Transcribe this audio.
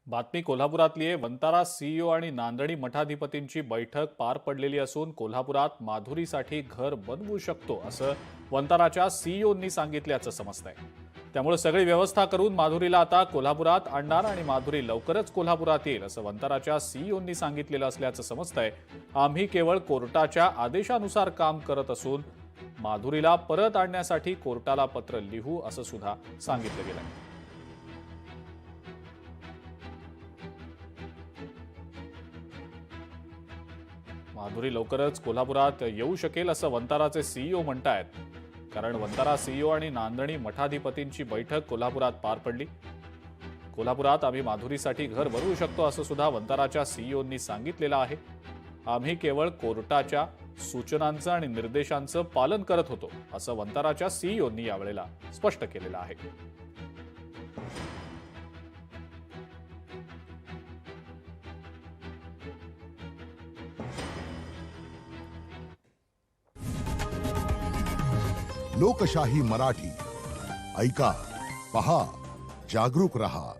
बातमी कोल्हापुरातली आहे। वंतारा सीईओ आणि नांदणी मठाधिपतींची बैठक पार पडलेली असून कोल्हापुरात माधुरीसाठी घर बनवू शकतो असं वंताराच्या सीईओंनी सांगितल्याचं समजतंय। त्यामुळे सगळी व्यवस्था करून माधुरीला आता कोल्हापुरात आणणार आणि माधुरी लवकरच कोल्हापुरात येईल असं वंताराच्या सीईओंनी सांगितलेलं असल्याचं समजतंय। आम्ही केवळ कोर्टाच्या आदेशानुसार काम करत असून माधुरीला परत आणण्यासाठी कोर्टाला पत्र लिहू असं सुद्धा सांगितलं गेलंय। माधुरी लवकरच कोल्हापुरात येऊ शकेल असं वंताराचे सीईओ म्हणतायत। कारण वंतारा सीईओ आणि नांदणी मठाधिपतींची बैठक कोल्हापुरात पार पडली। कोल्हापुरात आम्ही माधुरीसाठी घर बनवू शकतो असं सुद्धा वंताराच्या सीईओंनी सांगितलेलं आहे। आम्ही केवळ कोर्टाच्या सूचनांचं आणि निर्देशांचं पालन करत होतो असं वंताराच्या सीईओंनी यावेळेला स्पष्ट केलेलं आहे। लोकशाही मराठी ऐका, पहा, जागरूक रहा।